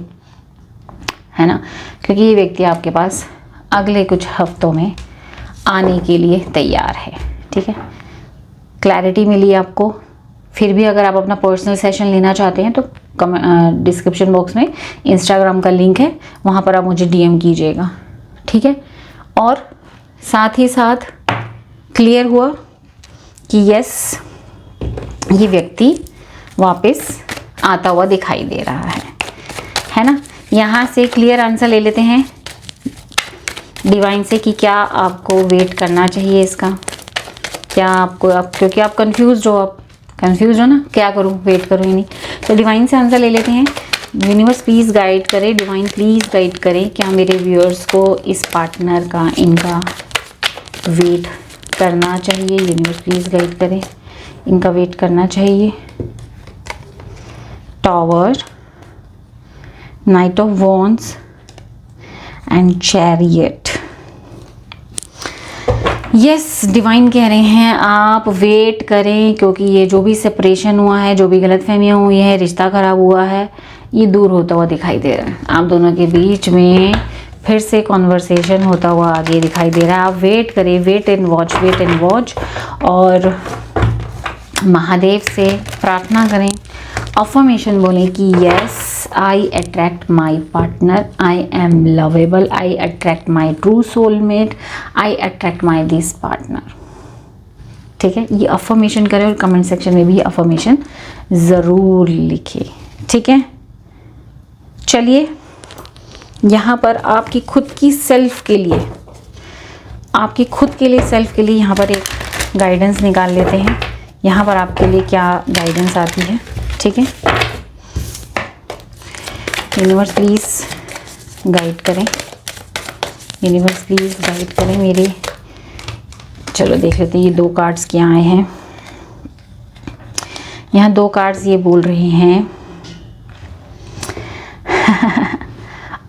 है ना, क्योंकि ये व्यक्ति आपके पास अगले कुछ हफ्तों में आने के लिए तैयार है। ठीक है, क्लैरिटी मिली आपको। फिर भी अगर आप अपना पर्सनल सेशन लेना चाहते हैं तो डिस्क्रिप्शन बॉक्स में इंस्टाग्राम का लिंक है, वहाँ पर आप मुझे डीएम कीजिएगा। ठीक है, और साथ ही साथ क्लियर हुआ कि यस, ये व्यक्ति वापस आता हुआ दिखाई दे रहा है ना। यहाँ से क्लियर आंसर ले लेते हैं डिवाइन से कि क्या आपको वेट करना चाहिए इसका, क्या आपको क्योंकि आप कंफ्यूज हो ना, क्या करूँ, वेट करूँ या नहीं। तो डिवाइन से आंसर ले लेते हैं। यूनिवर्स प्लीज़ गाइड करे, डिवाइन प्लीज़ गाइड करें, क्या मेरे व्यूअर्स को इस पार्टनर का, इनका वेट करना चाहिए? यूनिवर्स प्लीज़ गाइड करें, इनका वेट करना चाहिए। Tower, night of wands and chariot. Yes, divine कह रहे हैं आप वेट करें, क्योंकि ये जो भी सेपरेशन हुआ है, जो भी गलतफहमियां हुई हैं, रिश्ता खराब हुआ है, ये दूर होता हुआ दिखाई दे रहा है। आप दोनों के बीच में फिर से कॉन्वर्सेशन होता हुआ आगे दिखाई दे रहा है। आप वेट करें, वेट एंड वॉच, और महादेव से प्रार्थना करें, अफर्मेशन बोलें कि yes, I attract my partner, I am lovable, I attract my true soulmate, I attract my this partner. ठीक है, ये अफर्मेशन करें और कमेंट सेक्शन में भी अफर्मेशन ज़रूर लिखें। ठीक है, चलिए यहाँ पर आपकी खुद की सेल्फ के लिए, सेल्फ के लिए यहाँ पर एक गाइडेंस निकाल लेते हैं। यहाँ पर आपके लिए क्या गाइडेंस आती है? ठीक है, यूनिवर्स प्लीज़ गाइड करें, यूनिवर्स प्लीज़ गाइड करें मेरे। चलो देख लेते हैं ये 2 कार्ड्स क्या आए हैं। यहाँ 2 कार्ड्स ये बोल रहे हैं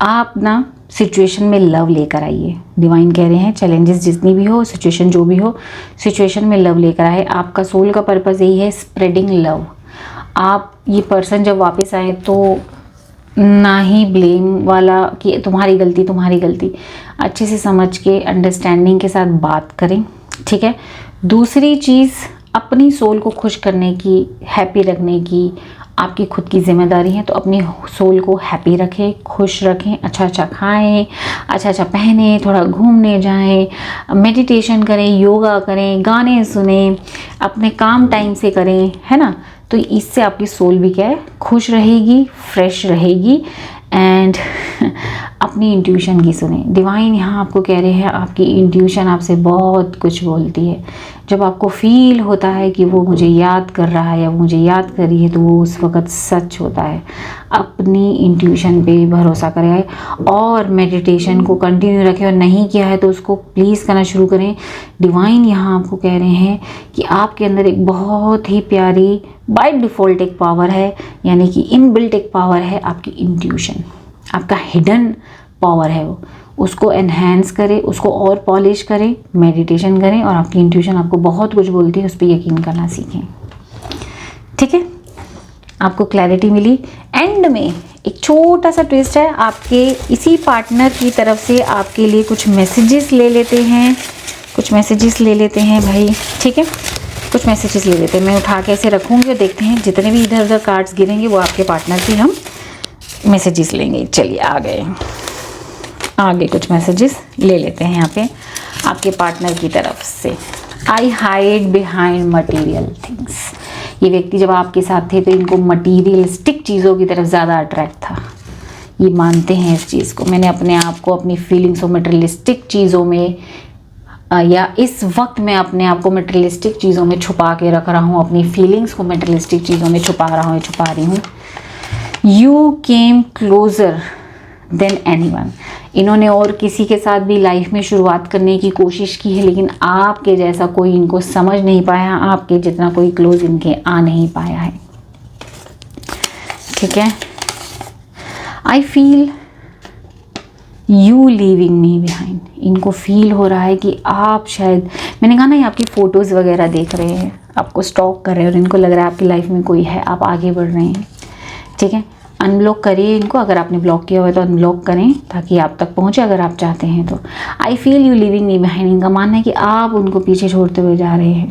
आप ना सिचुएशन में लव लेकर आइए। डिवाइन कह रहे हैं चैलेंजेस जितनी भी हो, सिचुएशन जो भी हो, सिचुएशन में लव लेकर आए। आपका सोल का पर्पस यही है, स्प्रेडिंग लव। आप ये पर्सन जब वापस आए तो ना ही ब्लेम वाला कि तुम्हारी गलती, अच्छे से समझ के अंडरस्टैंडिंग के साथ बात करें। ठीक है, दूसरी चीज़, अपनी सोल को खुश करने की, हैप्पी रखने की आपकी खुद की जिम्मेदारी है। तो अपनी सोल को हैप्पी रखें, खुश रखें, अच्छा खाएं, अच्छा पहने, थोड़ा घूमने जाएं, मेडिटेशन करें, योगा करें, गाने सुने, अपने काम टाइम से करें, है ना। तो इससे आपकी सोल भी क्या है, खुश रहेगी, फ्रेश रहेगी। एंड अपनी इंट्यूशन की सुने। डिवाइन यहाँ आपको कह रहे हैं आपकी इंट्यूशन आपसे बहुत कुछ बोलती है। जब आपको फील होता है कि वो मुझे याद कर रहा है या वो मुझे याद कर रही है, तो वो उस वक़्त सच होता है। अपनी इंट्यूशन पे भरोसा करें और मेडिटेशन को कंटिन्यू रखें, और नहीं किया है तो उसको प्लीज़ करना शुरू करें। डिवाइन यहाँ आपको कह रहे हैं कि आपके अंदर एक बहुत ही प्यारी बाय डिफ़ॉल्ट एक पावर है, यानी कि इनबिल्ट एक पावर है, आपकी इंट्यूशन, आपका हिडन पावर है वो। उसको एनहेंस करें, उसको और पॉलिश करें, मेडिटेशन करें, और आपकी इंट्यूशन आपको बहुत कुछ बोलती है, उस पर यकीन करना सीखें। ठीक है, आपको क्लैरिटी मिली। एंड में एक छोटा सा ट्विस्ट है, आपके इसी पार्टनर की तरफ से आपके लिए कुछ मैसेजेस ले लेते हैं, कुछ मैसेजेस ले लेते हैं भाई। ठीक है, कुछ मैसेजेस ले लेते हैं। मैं उठा के ऐसे रखूँगी और देखते हैं जितने भी इधर उधर कार्ड्स गिरेंगे वो आपके पार्टनर के हम मैसेजेस लेंगे। चलिए आगे कुछ मैसेजेस ले लेते हैं यहाँ पे आपके पार्टनर की तरफ से। आई हाइड बिहाइंड मटेरियल थिंग्स। ये व्यक्ति जब आपके साथ थे तो इनको मटीरियलिस्टिक चीज़ों की तरफ ज़्यादा अट्रैक्ट था, ये मानते हैं इस चीज़ को। मैंने अपने आप को अपनी फीलिंग्स को मटेरियलिस्टिक चीज़ों में या इस वक्त मैं अपने आप को मटेरियलिस्टिक चीज़ों में छुपा के रख रहा हूँ, अपनी फीलिंग्स को मटेरियलिस्टिक चीज़ों में छुपा रही हूँ। You came closer than anyone. इन्होंने और किसी के साथ भी लाइफ में शुरुआत करने की कोशिश की है, लेकिन आपके जैसा कोई इनको समझ नहीं पाया, आपके जितना कोई क्लोज इनके आ नहीं पाया है। ठीक है, I feel you leaving me behind. इनको फील हो रहा है कि आप शायद, मैंने कहा ना, ये आपकी फ़ोटोज़ वगैरह देख रहे हैं, आपको स्टॉक कर रहे हैं, और इनको लग रहा है आपकी लाइफ में कोई है, आप आगे बढ़ रहे हैं। ठीक है, अनब्लॉक करिए इनको, अगर आपने ब्लॉक किया हुआ है तो अनब्लॉक करें ताकि आप तक पहुँचे अगर आप चाहते हैं तो। आई feel you living me behind. इनका मानना है कि आप उनको पीछे छोड़ते हुए जा रहे हैं।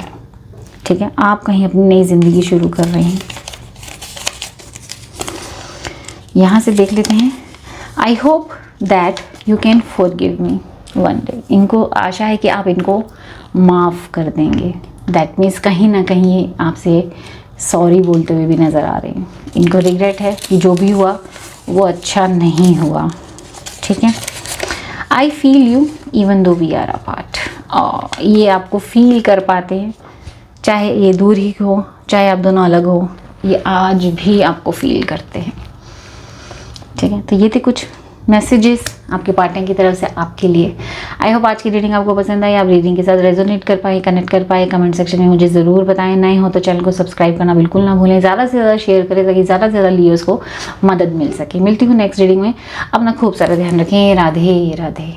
ठीक है, आप कहीं अपनी नई ज़िंदगी शुरू कर रहे हैं। यहाँ से देख लेते हैं। I hope that you can forgive me one day. इनको आशा है कि आप इनको माफ़ कर देंगे। दैट मीन्स कहीं ना कहीं आपसे सॉरी बोलते हुए भी नज़र आ रहे हैं। इनको रिग्रेट है कि जो भी हुआ वो अच्छा नहीं हुआ। ठीक है, I feel you even though we are apart. और ये आपको फील कर पाते हैं, चाहे ये दूर ही हो, चाहे आप दोनों अलग हो, ये आज भी आपको फील करते हैं। ठीक है, तो ये थे कुछ मैसेजेस आपके पार्टनर की तरफ से आपके लिए। आई होप आज की रीडिंग आपको पसंद आई, आप रीडिंग के साथ रेजोनेट कर पाए, कनेक्ट कर पाए। कमेंट सेक्शन में मुझे ज़रूर बताएं। नए हो तो चैनल को सब्सक्राइब करना बिल्कुल ना भूलें, ज़्यादा से ज़्यादा शेयर करें ताकि ज़्यादा से ज़्यादा लियोस को मदद मिल सके। मिलती हूँ नेक्स्ट रीडिंग में। अपना खूब सारा ध्यान रखें। राधे राधे।